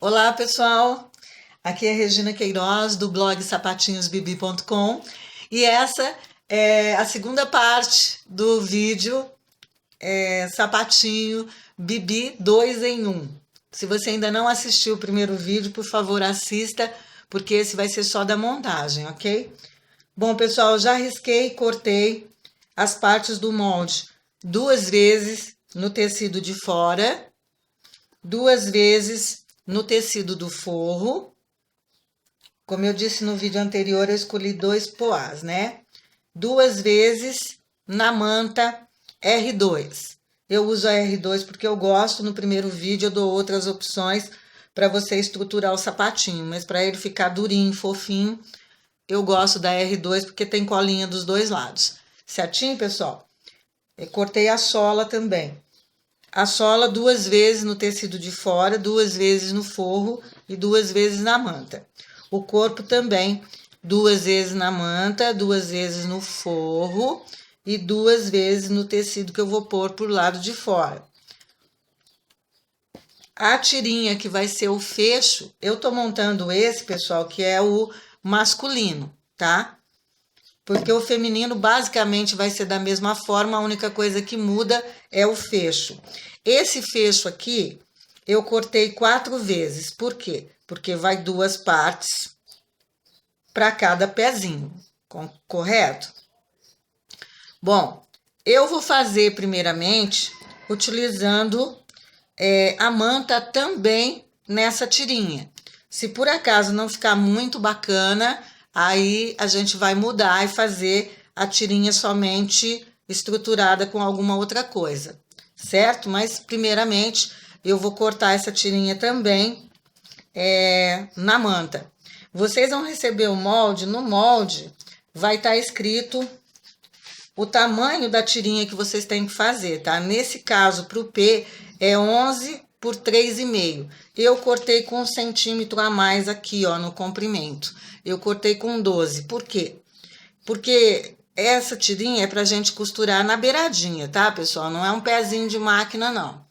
Olá, pessoal! Aqui é Regina Queiroz, do blog sapatinhosbibi.com, e essa é a segunda parte do vídeo Sapatinho Bibi 2 em 1. Se você ainda não assistiu o primeiro vídeo, por favor, assista, porque esse vai ser só da montagem, ok? Bom, pessoal, já risquei e cortei as partes do molde duas vezes no tecido de fora, duas vezes no tecido do forro. Como eu disse no vídeo anterior, eu escolhi dois poás, né? Duas vezes na manta R2. Eu uso a R2 porque eu gosto. No primeiro vídeo eu dou outras opções para você estruturar o sapatinho, mas para ele ficar durinho, fofinho, eu gosto da R2 porque tem colinha dos dois lados. Certinho, pessoal? Eu cortei a sola também. A sola duas vezes no tecido de fora, duas vezes no forro e duas vezes na manta. O corpo também, duas vezes na manta, duas vezes no forro e duas vezes no tecido que eu vou pôr por lado de fora. A tirinha que vai ser o fecho, eu tô montando esse, pessoal, que é o masculino, tá? Porque o feminino basicamente vai ser da mesma forma, a única coisa que muda é o fecho. Esse fecho aqui, eu cortei 4 vezes. Por quê? Porque vai duas partes para cada pezinho, correto? Bom, eu vou fazer primeiramente utilizando a manta também nessa tirinha. Se por acaso não ficar muito bacana, aí a gente vai mudar e fazer a tirinha somente estruturada com alguma outra coisa, certo? Mas primeiramente eu vou cortar essa tirinha também na manta. Vocês vão receber o molde, no molde vai estar escrito o tamanho da tirinha que vocês têm que fazer, tá? Nesse caso, para o P, é 11 por 3,5. Eu cortei com 1 centímetro a mais aqui, ó, no comprimento. Eu cortei com 12. Por quê? Porque essa tirinha é pra gente costurar na beiradinha, tá, pessoal? Não é um pezinho de máquina, não.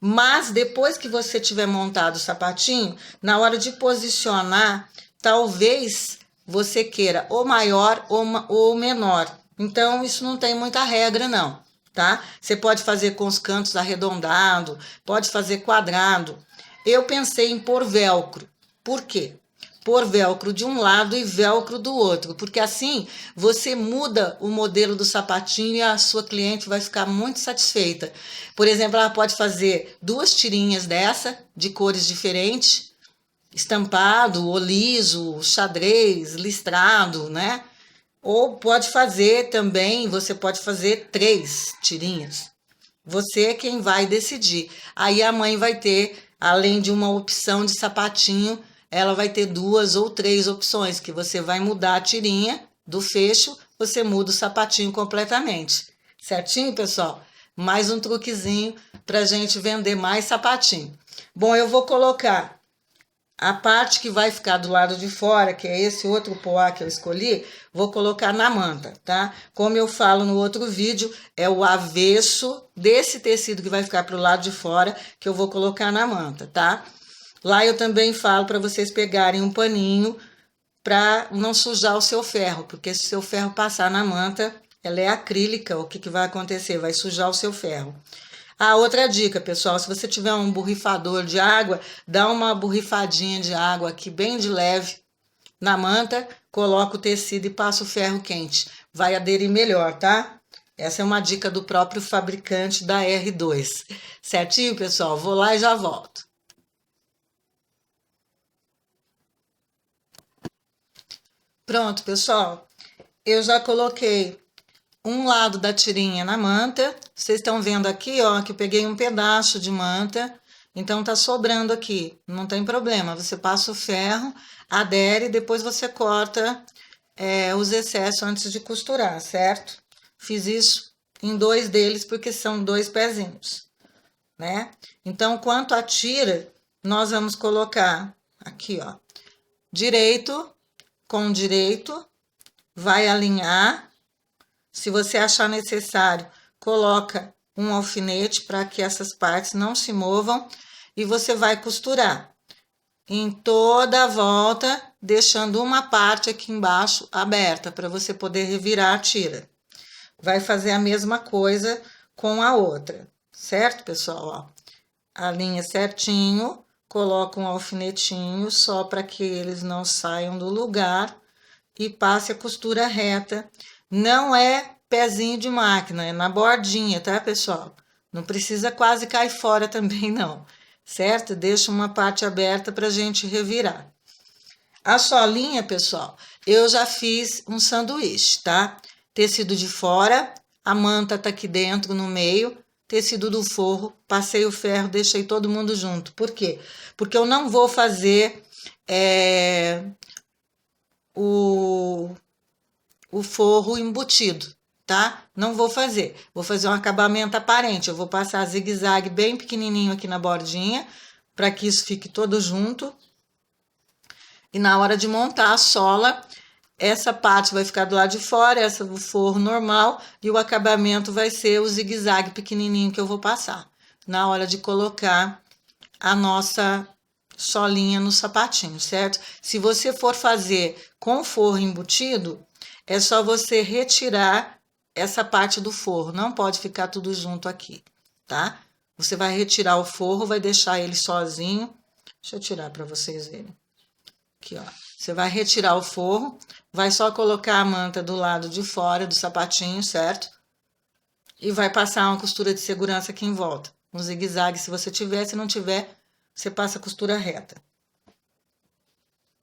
Mas depois que você tiver montado o sapatinho, na hora de posicionar, talvez você queira ou maior ou menor. Então, isso não tem muita regra, não, tá? Você pode fazer com os cantos arredondados, pode fazer quadrado. Eu pensei em pôr velcro. Por quê? Pôr velcro de um lado e velcro do outro, porque assim você muda o modelo do sapatinho e a sua cliente vai ficar muito satisfeita. Por exemplo, ela pode fazer duas tirinhas dessa, de cores diferentes, estampado, ou liso, xadrez, listrado, né? Ou pode fazer também, você pode fazer 3 tirinhas. Você é quem vai decidir. Aí a mãe vai ter, além de uma opção de sapatinho, ela vai ter 2 ou 3 opções, que você vai mudar a tirinha do fecho, você muda o sapatinho completamente. Certinho, pessoal? Mais um truquezinho para a gente vender mais sapatinho. Bom, eu vou colocar a parte que vai ficar do lado de fora, que é esse outro poá que eu escolhi, vou colocar na manta, tá? Como eu falo no outro vídeo, é o avesso desse tecido que vai ficar pro lado de fora que eu vou colocar na manta, tá? Lá eu também falo para vocês pegarem um paninho para não sujar o seu ferro, porque se o seu ferro passar na manta, ela é acrílica, o que que vai acontecer? Vai sujar o seu ferro. Ah, outra dica, pessoal, se você tiver um borrifador de água, dá uma borrifadinha de água aqui bem de leve na manta, coloca o tecido e passa o ferro quente. Vai aderir melhor, tá? Essa é uma dica do próprio fabricante da R2. Certinho, pessoal? Vou lá e já volto. Pronto, pessoal. Eu já coloquei um lado da tirinha na manta. Vocês estão vendo aqui, ó, que eu peguei um pedaço de manta, então tá sobrando aqui. Não tem problema, você passa o ferro, adere, depois você corta os excessos antes de costurar, certo? Fiz isso em 2 deles porque são 2 pezinhos, né? Então, quanto à tira, nós vamos colocar aqui, ó, direito com direito, vai alinhar. Se você achar necessário, coloca um alfinete para que essas partes não se movam e você vai costurar. em toda a volta, deixando uma parte aqui embaixo aberta para você poder revirar a tira. Vai fazer a mesma coisa com a outra, certo, pessoal? Ó, alinha certinho, coloca um alfinetinho só para que eles não saiam do lugar e passe a costura reta. Não é pezinho de máquina, é na bordinha, tá, pessoal? Não precisa quase cair fora também, não, certo? Deixa uma parte aberta para a gente revirar. A solinha, pessoal, eu já fiz um sanduíche, tá? Tecido de fora, a manta tá aqui dentro, no meio, tecido do forro, passei o ferro, deixei todo mundo junto. Por quê? Porque eu não vou fazer o forro embutido, tá? Não vou fazer. Vou fazer um acabamento aparente. Eu vou passar zigue-zague bem pequenininho aqui na bordinha, para que isso fique todo junto. E na hora de montar a sola, essa parte vai ficar do lado de fora, essa do forro normal, e o acabamento vai ser o zigue-zague pequenininho que eu vou passar. Na hora de colocar a nossa solinha no sapatinho, certo? Se você for fazer com forro embutido, é só você retirar essa parte do forro, não pode ficar tudo junto aqui, tá? Você vai retirar o forro, vai deixar ele sozinho. Deixa eu tirar para vocês verem. Aqui, ó. Você vai retirar o forro, vai só colocar a manta do lado de fora do sapatinho, certo? E vai passar uma costura de segurança aqui em volta. Um zigue-zague se você tiver, se não tiver, você passa a costura reta.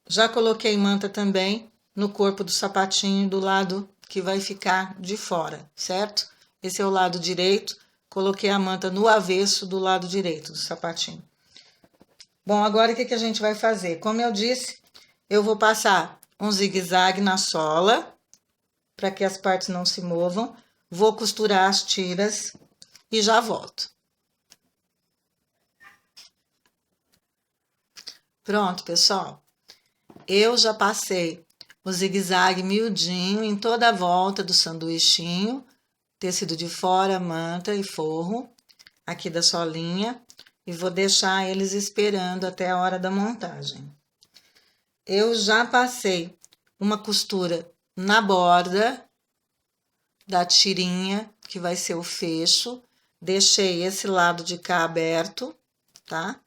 Já coloquei manta também no corpo do sapatinho do lado que vai ficar de fora, certo? Esse é o lado direito. Coloquei a manta no avesso do lado direito do sapatinho. Bom, agora o que a gente vai fazer? Como eu disse, eu vou passar um zigue-zague na sola, para que as partes não se movam. Vou costurar as tiras e já volto. Pronto, pessoal. Eu já passei o zigue-zague miudinho em toda a volta do sanduichinho, tecido de fora, manta e forro, aqui da solinha, e vou deixar eles esperando até a hora da montagem. Eu já passei uma costura na borda da tirinha, que vai ser o fecho, deixei esse lado de cá aberto, tá?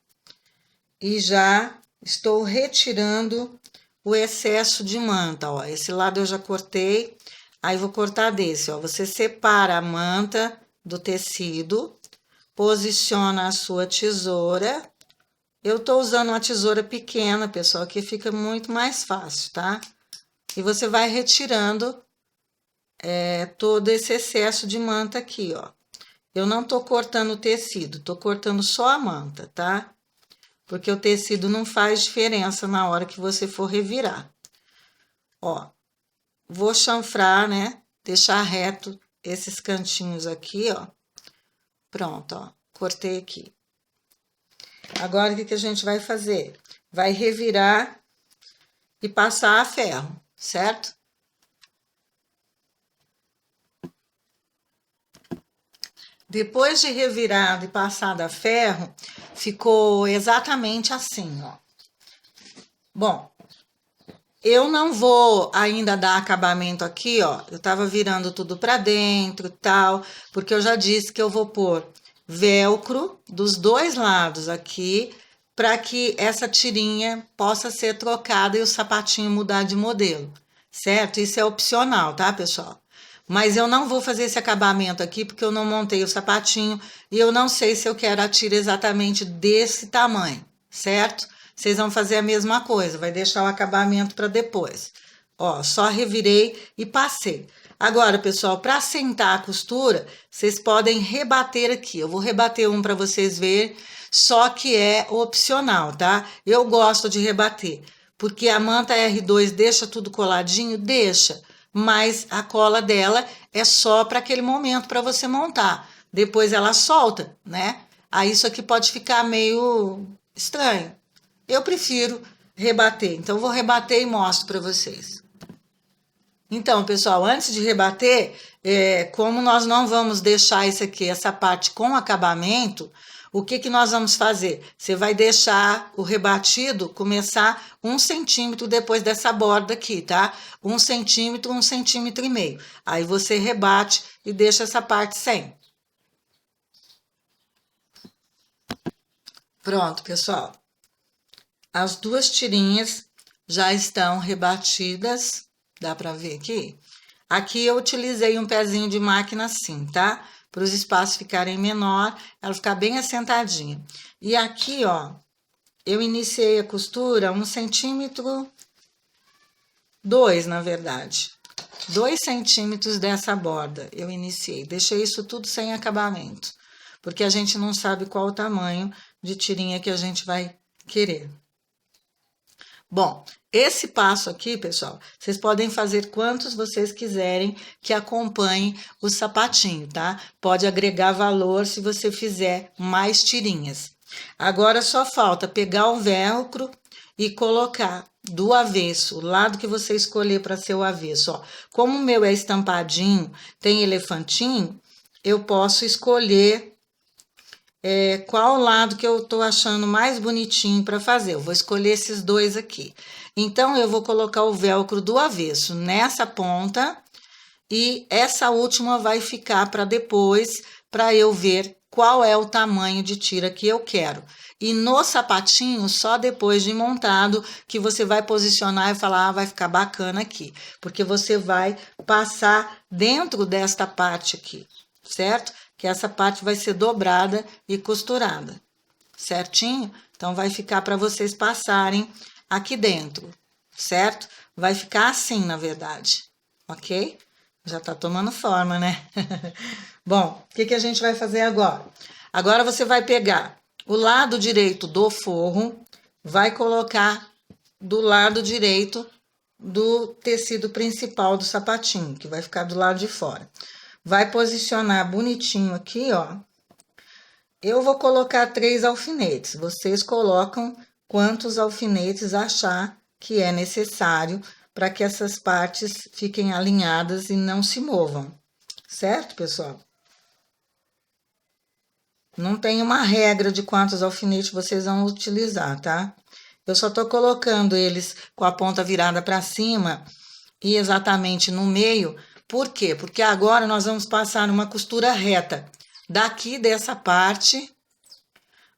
E já estou retirando o excesso de manta, ó. Esse lado eu já cortei, aí vou cortar desse, ó. Você separa a manta do tecido, posiciona a sua tesoura. Eu tô usando uma tesoura pequena, pessoal, que fica muito mais fácil, tá? E você vai retirando todo esse excesso de manta aqui, ó. Eu não tô cortando o tecido, tô cortando só a manta, tá? Porque o tecido não faz diferença na hora que você for revirar. Ó, vou chanfrar, né? Deixar reto esses cantinhos aqui, ó. Pronto, ó, cortei aqui. Agora, o que a gente vai fazer? Vai revirar e passar a ferro, certo? Depois de revirado e passado a ferro, ficou exatamente assim, ó. Bom, eu não vou ainda dar acabamento aqui, ó. Eu tava virando tudo pra dentro e tal, porque eu já disse que eu vou pôr velcro dos dois lados aqui, para que essa tirinha possa ser trocada e o sapatinho mudar de modelo, certo? Isso é opcional, tá, pessoal? Mas eu não vou fazer esse acabamento aqui, porque eu não montei o sapatinho e eu não sei se eu quero a tira exatamente desse tamanho, certo? Vocês vão fazer a mesma coisa, vai deixar o acabamento para depois. Ó, só revirei e passei. Agora, pessoal, para assentar a costura, vocês podem rebater aqui. Eu vou rebater um para vocês verem, só que é opcional, tá? Eu gosto de rebater, porque a manta R2 deixa tudo coladinho, deixa, mas a cola dela é só para aquele momento para você montar. Depois ela solta, né? Aí isso aqui pode ficar meio estranho. Eu prefiro rebater, então vou rebater e mostro para vocês. Então, pessoal, antes de rebater, como nós não vamos deixar isso aqui, essa parte com acabamento, O que que nós vamos fazer? Você vai deixar o rebatido começar 1 centímetro depois dessa borda aqui, tá? 1 centímetro, 1,5 centímetros. Aí você rebate e deixa essa parte sem. Pronto, pessoal. As 2 tirinhas já estão rebatidas. Dá pra ver aqui? Aqui eu utilizei um pezinho de máquina assim, tá? Para os espaços ficarem menor, ela ficar bem assentadinha. E aqui, ó, eu iniciei a costura 1 centímetro, 2, na verdade. 2 centímetros dessa borda eu iniciei. Deixei isso tudo sem acabamento, porque a gente não sabe qual o tamanho de tirinha que a gente vai querer. Bom, esse passo aqui, pessoal, vocês podem fazer quantos vocês quiserem que acompanhem o sapatinho, tá? Pode agregar valor se você fizer mais tirinhas. Agora só falta pegar o velcro e colocar do avesso, o lado que você escolher para ser o avesso, ó. Como o meu é estampadinho, tem elefantinho, eu posso escolher qual lado que eu tô achando mais bonitinho para fazer. Eu vou escolher esses 2 aqui. Então, eu vou colocar o velcro do avesso nessa ponta e essa última vai ficar para depois, para eu ver qual é o tamanho de tira que eu quero. E no sapatinho, só depois de montado, que você vai posicionar e falar, vai ficar bacana aqui. Porque você vai passar dentro desta parte aqui, certo? Que essa parte vai ser dobrada e costurada, certinho? Então, vai ficar para vocês passarem aqui dentro, certo? Vai ficar assim, na verdade, ok? Já tá tomando forma, né? Bom, o que que a gente vai fazer agora? Agora, você vai pegar o lado direito do forro, vai colocar do lado direito do tecido principal do sapatinho, que vai ficar do lado de fora. Vai posicionar bonitinho aqui, ó. Eu vou colocar 3 alfinetes. Vocês colocam quantos alfinetes achar que é necessário para que essas partes fiquem alinhadas e não se movam. Certo, pessoal? Não tem uma regra de quantos alfinetes vocês vão utilizar, tá? Eu só tô colocando eles com a ponta virada para cima e exatamente no meio. Por quê? Porque agora nós vamos passar uma costura reta. Daqui dessa parte,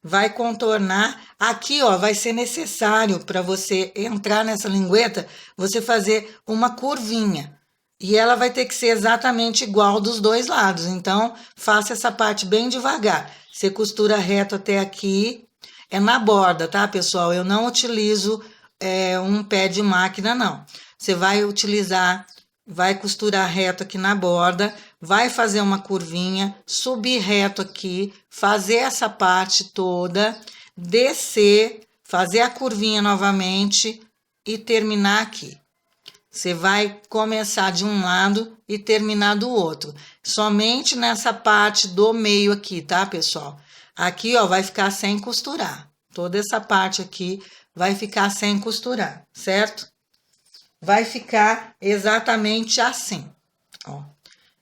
vai contornar. Aqui, ó, vai ser necessário para você entrar nessa lingueta, você fazer uma curvinha. E ela vai ter que ser exatamente igual dos 2 lados. Então, faça essa parte bem devagar. Você costura reto até aqui. É na borda, tá, pessoal? Eu não utilizo um pé de máquina, não. Você vai utilizar... Vai costurar reto aqui na borda, vai fazer uma curvinha, subir reto aqui, fazer essa parte toda, descer, fazer a curvinha novamente e terminar aqui. Você vai começar de um lado e terminar do outro. Somente nessa parte do meio aqui, tá, pessoal? Aqui, ó, vai ficar sem costurar. Toda essa parte aqui vai ficar sem costurar, certo? Vai ficar exatamente assim, ó.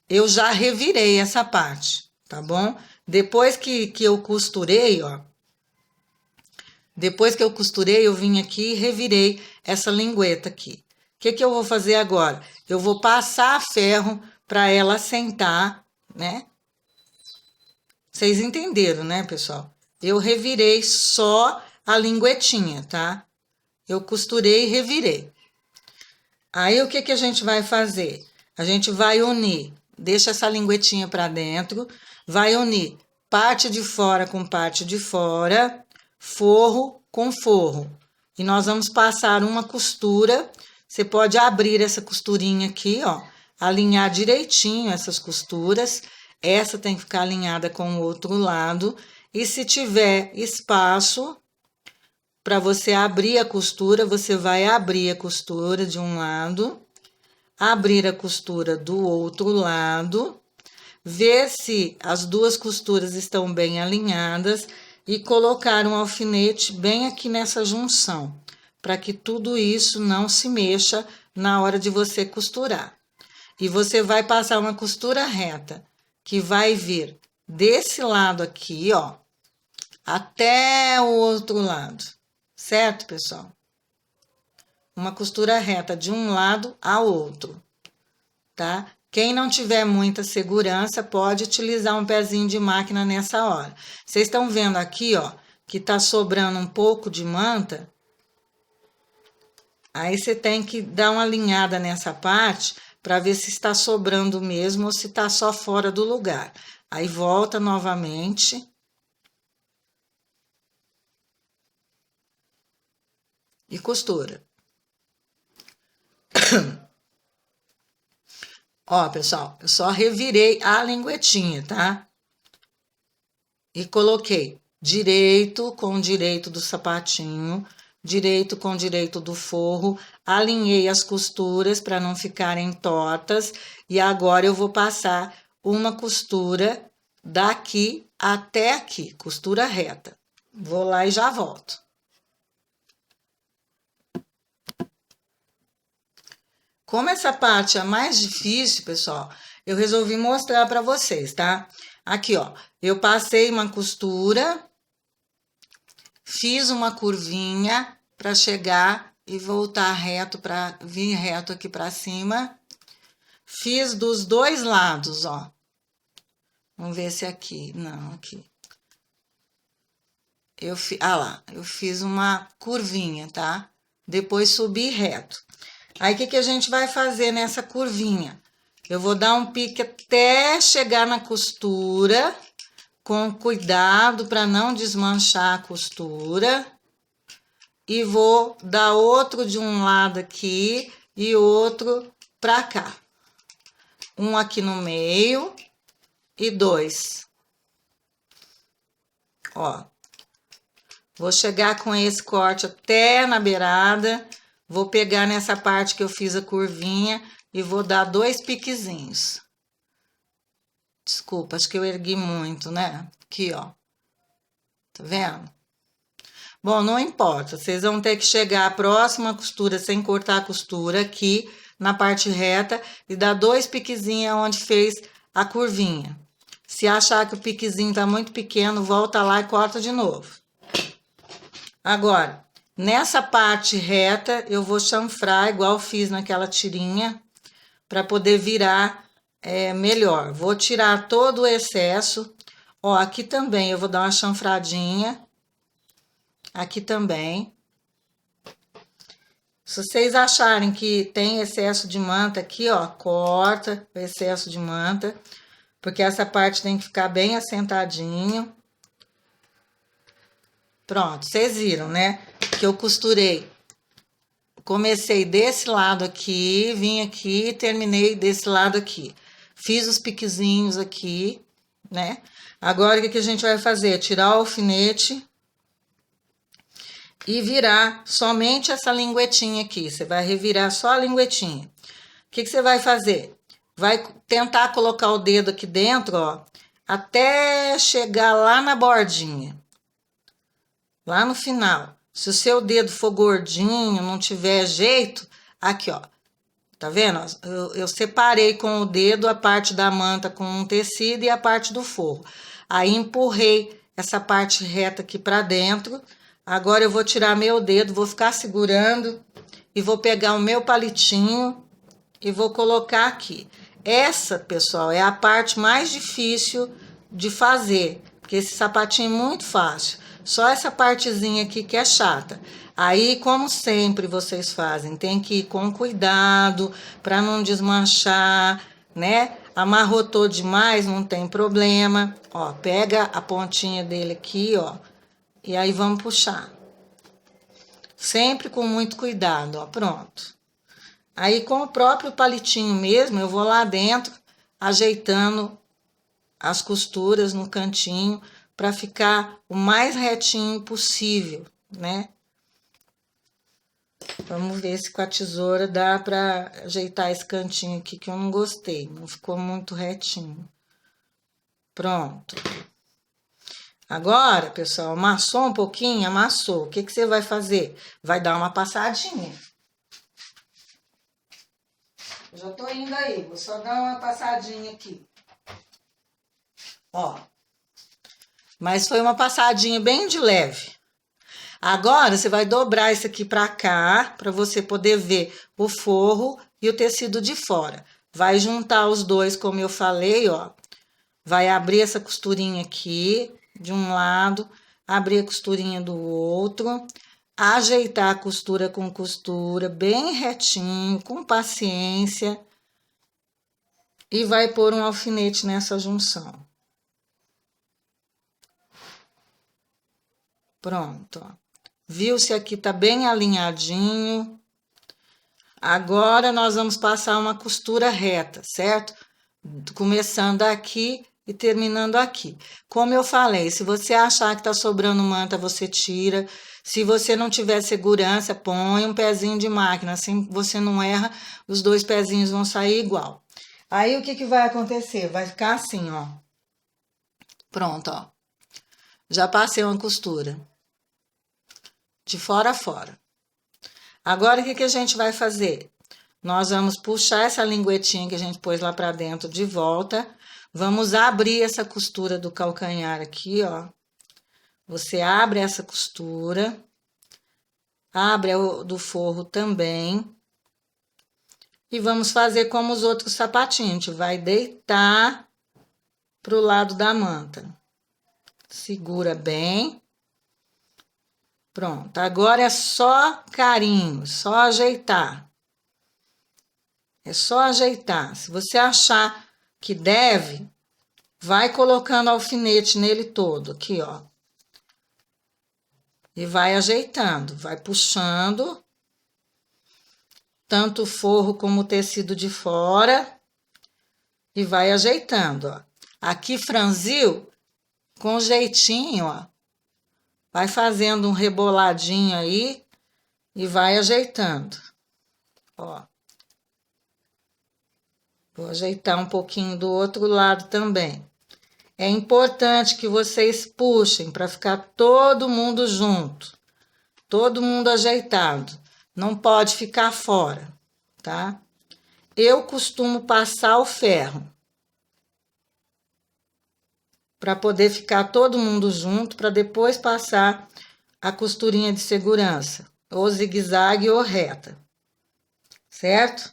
Eu já revirei essa parte, tá bom? Depois que eu costurei, ó. Depois que eu costurei, eu vim aqui e revirei essa lingueta aqui. O que que eu vou fazer agora? Eu vou passar ferro para ela assentar, né? Vocês entenderam, né, pessoal? Eu revirei só a linguetinha, tá? Eu costurei e revirei. Aí, o que que a gente vai fazer? A gente vai unir, deixa essa linguetinha para dentro, vai unir parte de fora com parte de fora, forro com forro. E nós vamos passar uma costura, você pode abrir essa costurinha aqui, ó, alinhar direitinho essas costuras, essa tem que ficar alinhada com o outro lado, e se tiver espaço... Para você abrir a costura, você vai abrir a costura de um lado, abrir a costura do outro lado, ver se as 2 costuras estão bem alinhadas e colocar um alfinete bem aqui nessa junção, para que tudo isso não se mexa na hora de você costurar. E você vai passar uma costura reta, que vai vir desse lado aqui, ó, até o outro lado, certo, pessoal? Uma costura reta de um lado ao outro, tá? Quem não tiver muita segurança pode utilizar um pezinho de máquina nessa hora. Vocês estão vendo aqui, ó, que tá sobrando um pouco de manta. Aí você tem que dar uma alinhada nessa parte para ver se está sobrando mesmo ou se está só fora do lugar. Aí volta novamente. E costura. Ó, pessoal, eu só revirei a linguetinha, tá? E coloquei direito com direito do sapatinho, direito com direito do forro, alinhei as costuras para não ficarem tortas, e agora eu vou passar uma costura daqui até aqui, costura reta. Vou lá e já volto. Como essa parte é mais difícil, pessoal, eu resolvi mostrar para vocês, tá? Aqui, ó, eu passei uma costura, fiz uma curvinha para chegar e voltar reto, para vir reto aqui para cima. Fiz dos dois lados, ó. Vamos ver se aqui, não, aqui. Eu fiz uma curvinha, tá? Depois subi reto. Aí, o que que a gente vai fazer nessa curvinha? Eu vou dar um pique até chegar na costura, com cuidado para não desmanchar a costura. E vou dar outro de um lado aqui e outro para cá. Um aqui no meio e dois. Ó. Vou chegar com esse corte até na beirada. Vou pegar nessa parte que eu fiz a curvinha e vou dar 2 piquezinhos. Desculpa, acho que eu ergui muito, né? Aqui, ó. Tá vendo? Bom, não importa. Vocês vão ter que chegar à próxima costura sem cortar a costura aqui na parte reta e dar 2 piquezinhos onde fez a curvinha. Se achar que o piquezinho tá muito pequeno, volta lá e corta de novo. Agora, nessa parte reta, eu vou chanfrar, igual fiz naquela tirinha, para poder virar melhor. Vou tirar todo o excesso. Ó, aqui também eu vou dar uma chanfradinha. Aqui também. Se vocês acharem que tem excesso de manta aqui, ó, corta o excesso de manta, porque essa parte tem que ficar bem assentadinho. Pronto, vocês viram, né? Que eu costurei. Comecei desse lado aqui, vim aqui e terminei desse lado aqui. Fiz os piquezinhos aqui, né? Agora, o que que a gente vai fazer? Tirar o alfinete e virar somente essa linguetinha aqui. Você vai revirar só a linguetinha. O que que você vai fazer? Vai tentar colocar o dedo aqui dentro, ó, até chegar lá na bordinha. Lá no final. Se o seu dedo for gordinho, não tiver jeito, aqui, ó. Tá vendo? Eu separei com o dedo a parte da manta com um tecido e a parte do forro. Aí, empurrei essa parte reta aqui pra dentro. Agora, eu vou tirar meu dedo, vou ficar segurando e vou pegar o meu palitinho e vou colocar aqui. Essa, pessoal, é a parte mais difícil de fazer, porque esse sapatinho é muito fácil. Só essa partezinha aqui que é chata. Aí, como sempre vocês fazem, tem que ir com cuidado para não desmanchar, né? Amarrotou demais, não tem problema. Ó, pega a pontinha dele aqui, ó, e aí vamos puxar. Sempre com muito cuidado, ó, pronto. Aí, com o próprio palitinho mesmo, eu vou lá dentro, ajeitando as costuras no cantinho, para ficar o mais retinho possível, né? Vamos ver se com a tesoura dá para ajeitar esse cantinho aqui, que eu não gostei, não ficou muito retinho. Pronto. Agora, pessoal, amassou um pouquinho? Amassou. O que que você vai fazer? Vai dar uma passadinha. Eu já tô indo aí, vou só dar uma passadinha aqui. Ó. Mas foi uma passadinha bem de leve. Agora, você vai dobrar isso aqui para cá, para você poder ver o forro e o tecido de fora. Vai juntar os dois, como eu falei, ó. Vai abrir essa costurinha aqui, de um lado, abrir a costurinha do outro, ajeitar a costura com costura, bem retinho, com paciência. E vai pôr um alfinete nessa junção. Pronto, ó. Viu se aqui tá bem alinhadinho. Agora, nós vamos passar uma costura reta, certo? Começando aqui e terminando aqui. Como eu falei, se você achar que tá sobrando manta, você tira. Se você não tiver segurança, põe um pezinho de máquina, assim você não erra, os dois pezinhos vão sair igual. Aí, o que que vai acontecer? Vai ficar assim, ó. Pronto, ó. Já passei uma costura. De fora a fora. Agora, o que que a gente vai fazer? Nós vamos puxar essa linguetinha que a gente pôs lá pra dentro de volta. Vamos abrir essa costura do calcanhar aqui, ó. Você abre essa costura. Abre a do forro também. E vamos fazer como os outros sapatinhos. A gente vai deitar pro lado da manta. Segura bem. Pronto, agora é só carinho, só ajeitar. É só ajeitar. Se você achar que deve, vai colocando alfinete nele todo, aqui, ó. E vai ajeitando, vai puxando, tanto o forro como o tecido de fora, e vai ajeitando, ó. Aqui franziu, com jeitinho, ó. Vai fazendo um reboladinho aí e vai ajeitando, ó. Vou ajeitar um pouquinho do outro lado também. É importante que vocês puxem para ficar todo mundo junto, todo mundo ajeitado. Não pode ficar fora, tá? Eu costumo passar o ferro para poder ficar todo mundo junto, para depois passar a costurinha de segurança, ou zigue-zague ou reta, certo?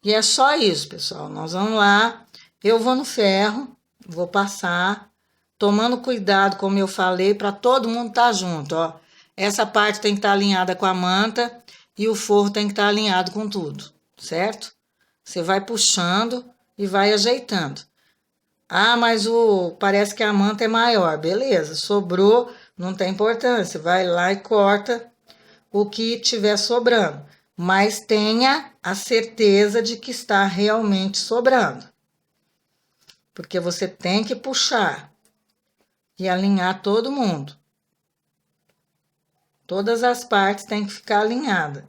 E é só isso, pessoal. Nós vamos lá, eu vou no ferro, vou passar, tomando cuidado, como eu falei, para todo mundo estar junto, ó. Essa parte tem que estar alinhada com a manta e o forro tem que estar alinhado com tudo, certo? Você vai puxando e vai ajeitando. Ah, mas parece que a manta é maior. Beleza, sobrou, não tem importância. Vai lá e corta o que tiver sobrando. Mas tenha a certeza de que está realmente sobrando. Porque você tem que puxar e alinhar todo mundo. Todas as partes têm que ficar alinhadas.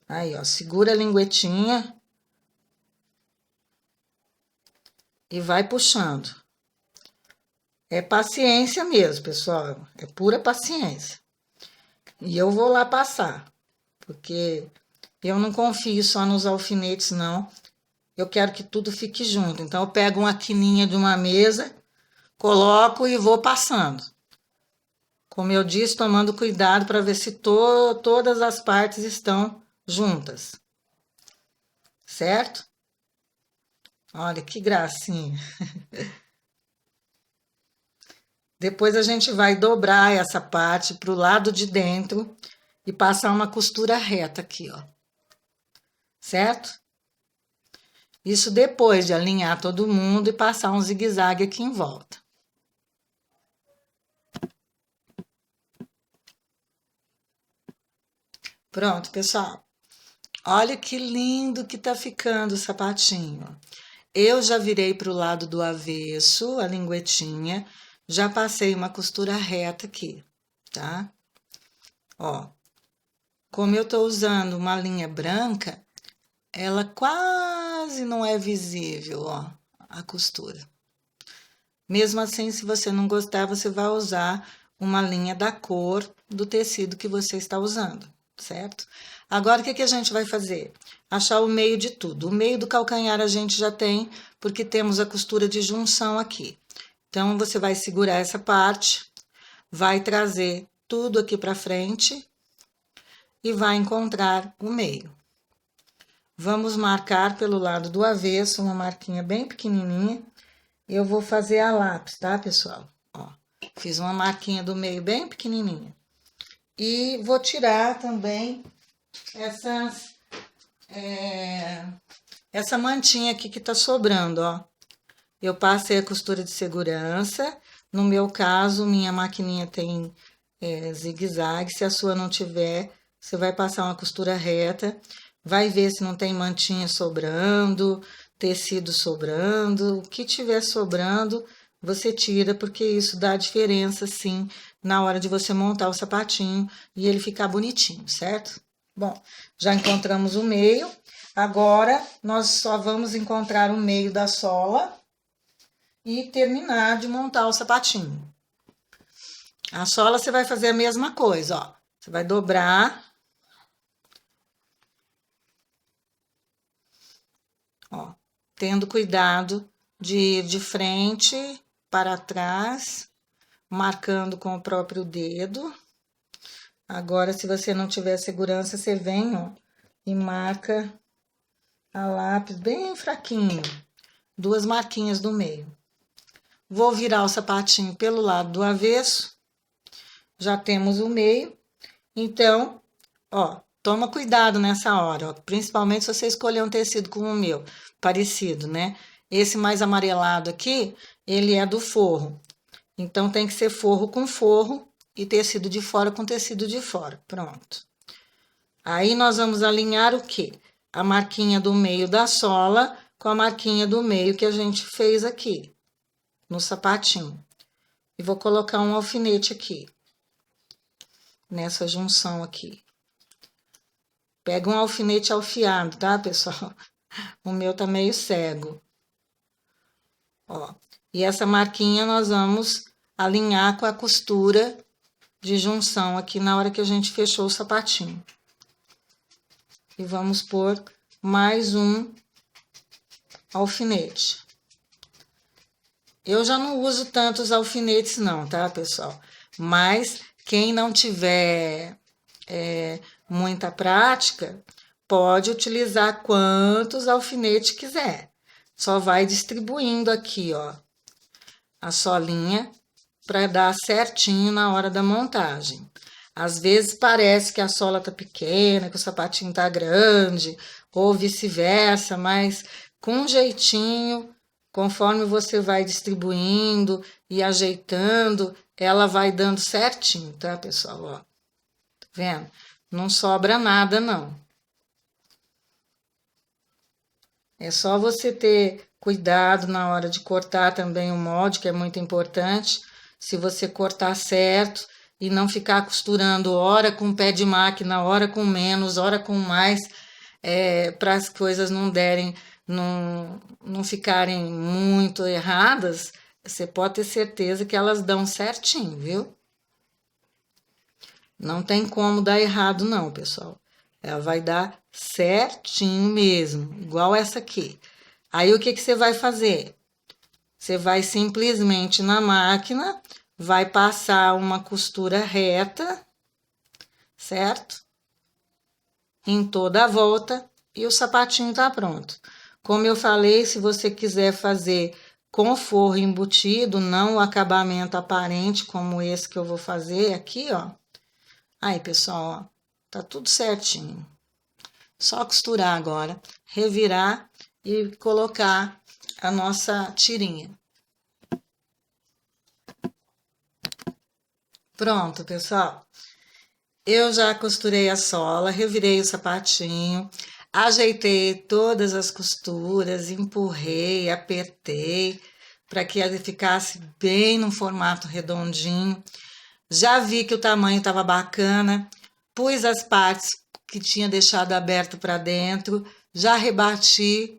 Aí, ó, segura a linguetinha. E vai puxando. É paciência mesmo, pessoal. É pura paciência. E eu vou lá passar. Porque eu não confio só nos alfinetes, não. Eu quero que tudo fique junto. Então, eu pego uma quininha de uma mesa, coloco e vou passando. Como eu disse, tomando cuidado para ver se todas as partes estão juntas. Certo? Olha que gracinha. Depois a gente vai dobrar essa parte para o lado de dentro e passar uma costura reta aqui, ó. Certo? Isso depois de alinhar todo mundo e passar um zigue-zague aqui em volta. Pronto, pessoal. Olha que lindo que tá ficando o sapatinho. Eu já virei para o lado do avesso, a linguetinha, já passei uma costura reta aqui, tá? Ó, como eu tô usando uma linha branca, ela quase não é visível, ó, a costura. Mesmo assim, se você não gostar, você vai usar uma linha da cor do tecido que você está usando, certo? Agora, o que que a gente vai fazer? Achar o meio de tudo. O meio do calcanhar a gente já tem, porque temos a costura de junção aqui. Então, você vai segurar essa parte, vai trazer tudo aqui para frente e vai encontrar o meio. Vamos marcar pelo lado do avesso, uma marquinha bem pequenininha. Eu vou fazer a lápis, tá, pessoal? Ó, fiz uma marquinha do meio bem pequenininha. E vou tirar também essa mantinha aqui que tá sobrando, ó. Eu passei a costura de segurança. No meu caso, minha maquininha tem zigue-zague. Se a sua não tiver, você vai passar uma costura reta. Vai ver se não tem mantinha sobrando, tecido sobrando. O que tiver sobrando, você tira, porque isso dá diferença, sim, na hora de você montar o sapatinho e ele ficar bonitinho, certo? Bom, já encontramos o meio. Agora, nós só vamos encontrar o meio da sola e terminar de montar o sapatinho. A sola você vai fazer a mesma coisa, ó. Você vai dobrar. Ó, tendo cuidado de ir de frente para trás, marcando com o próprio dedo. Agora, se você não tiver segurança, você vem, ó, e marca a lápis bem fraquinho, 2 marquinhas do meio. Vou virar o sapatinho pelo lado do avesso. Já temos o meio. Então, ó, toma cuidado nessa hora, ó, principalmente se você escolher um tecido como o meu, parecido, né? Esse mais amarelado aqui, ele é do forro. Então, tem que ser forro com forro e tecido de fora com tecido de fora. Pronto. Aí, nós vamos alinhar o quê? A marquinha do meio da sola com a marquinha do meio que a gente fez aqui, no sapatinho. E vou colocar um alfinete aqui, nessa junção aqui. Pega um alfinete alfiado, tá, pessoal? O meu tá meio cego. Ó, e essa marquinha nós vamos alinhar com a costura de junção aqui na hora que a gente fechou o sapatinho. E vamos pôr mais um alfinete. Eu já não uso tantos alfinetes não, tá, pessoal? Mas quem não tiver muita prática, pode utilizar quantos alfinetes quiser. Só vai distribuindo aqui, ó, a solinha para dar certinho na hora da montagem. Às vezes parece que a sola tá pequena, que o sapatinho tá grande, ou vice-versa, mas com jeitinho, conforme você vai distribuindo e ajeitando, ela vai dando certinho, tá, pessoal? Ó, tá vendo? Não sobra nada, não. É só você ter cuidado na hora de cortar também o molde, que é muito importante. Se você cortar certo e não ficar costurando hora com pé de máquina, hora com menos, hora com mais, para as coisas não derem, não ficarem muito erradas, você pode ter certeza que elas dão certinho, viu? Não tem como dar errado não, pessoal. Ela vai dar certinho mesmo, igual essa aqui. Aí, o que que você vai fazer? Você vai simplesmente na máquina, vai passar uma costura reta, certo? Em toda a volta e o sapatinho tá pronto. Como eu falei, se você quiser fazer com forro embutido, não o acabamento aparente como esse que eu vou fazer aqui, ó. Aí, pessoal, ó, tá tudo certinho. Só costurar agora, revirar e colocar a nossa tirinha. Pronto, pessoal. Eu já costurei a sola, revirei o sapatinho, ajeitei todas as costuras, empurrei, apertei, para que ele ficasse bem no formato redondinho. Já vi que o tamanho estava bacana, pus as partes que tinha deixado aberto para dentro, já rebati,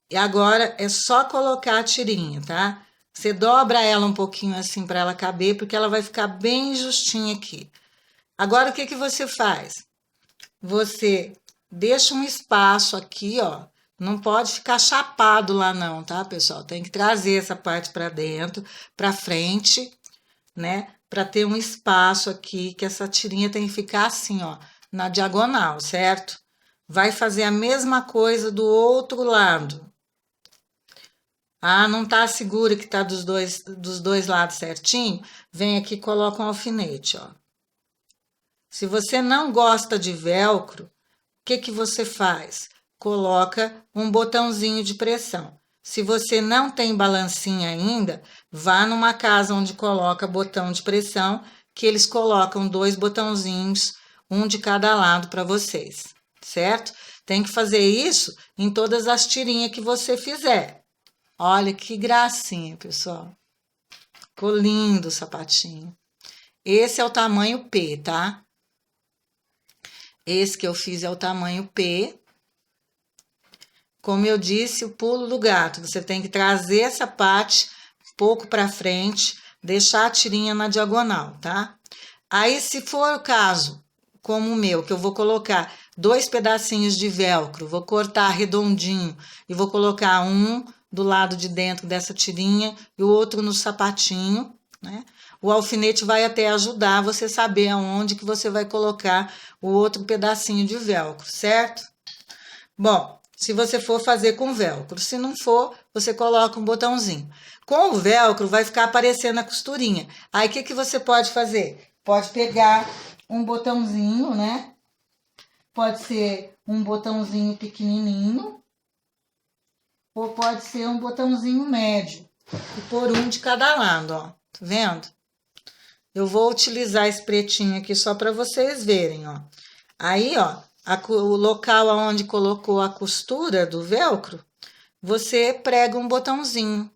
e agora é só colocar a tirinha, tá? Você dobra ela um pouquinho assim para ela caber, porque ela vai ficar bem justinha aqui. Agora, o que que você faz? Você deixa um espaço aqui, ó, Não pode ficar chapado lá não, tá, pessoal? Tem que trazer essa parte para dentro, para frente, né? Para ter um espaço aqui, que essa tirinha tem que ficar assim, ó, na diagonal, certo? Vai fazer a mesma coisa do outro lado. Ah, não tá segura que tá dos dois lados certinho? Vem aqui e coloca um alfinete, ó. Se você não gosta de velcro, o que que você faz? Coloca um botãozinho de pressão. Se você não tem balancinha ainda, vá numa casa onde coloca botão de pressão, que eles colocam 2 botãozinhos, um de cada lado para vocês, certo? Tem que fazer isso em todas as tirinhas que você fizer. Olha que gracinha, pessoal. Ficou lindo o sapatinho. Esse é o tamanho P, tá? Esse que eu fiz é o tamanho P. Como eu disse, o pulo do gato. Você tem que trazer essa parte um pouco para frente, deixar a tirinha na diagonal, tá? Aí, se for o caso, como o meu, que eu vou colocar 2 pedacinhos de velcro, vou cortar redondinho e vou colocar um do lado de dentro dessa tirinha e o outro no sapatinho, né? O alfinete vai até ajudar você saber aonde que você vai colocar o outro pedacinho de velcro, certo? Bom, se você for fazer com velcro, se não for, você coloca um botãozinho. Com o velcro vai ficar aparecendo a costurinha. Aí o que que você pode fazer? Pode pegar um botãozinho, né? Pode ser um botãozinho pequenininho ou pode ser um botãozinho médio e pôr um de cada lado, ó. Tá vendo? Eu vou utilizar esse pretinho aqui só para vocês verem, ó. Aí, ó, o local onde colocou a costura do velcro, você prega um botãozinho.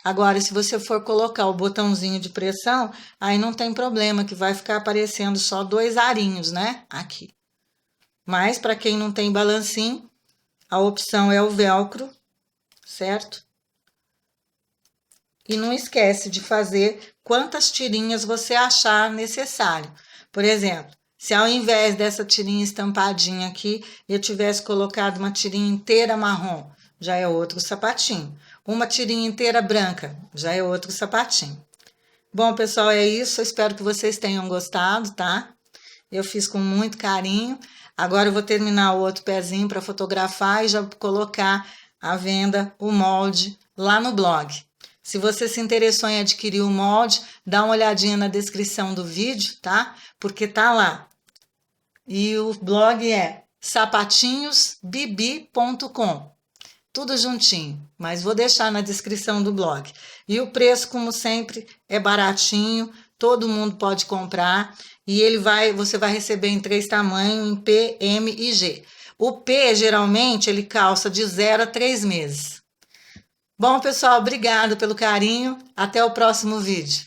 Agora, se você for colocar o botãozinho de pressão, aí não tem problema, que vai ficar aparecendo só 2 arinhos, né? Aqui. Mas, para quem não tem balancinho, a opção é o velcro, certo? E não esquece de fazer quantas tirinhas você achar necessário. Por exemplo, se ao invés dessa tirinha estampadinha aqui, eu tivesse colocado uma tirinha inteira marrom, já é outro sapatinho. Uma tirinha inteira branca, já é outro sapatinho. Bom, pessoal, é isso. Eu espero que vocês tenham gostado, tá? Eu fiz com muito carinho. Agora eu vou terminar o outro pezinho para fotografar e já colocar à venda o molde lá no blog. Se você se interessou em adquirir o molde, dá uma olhadinha na descrição do vídeo, tá? Porque tá lá. E o blog é sapatinhosbibi.com. Tudo juntinho, mas vou deixar na descrição do blog. E o preço, como sempre, é baratinho, todo mundo pode comprar e você vai receber em 3 tamanhos, em P, M e G. O P, geralmente, ele calça de 0 a 3 meses. Bom, pessoal, obrigado pelo carinho. Até o próximo vídeo.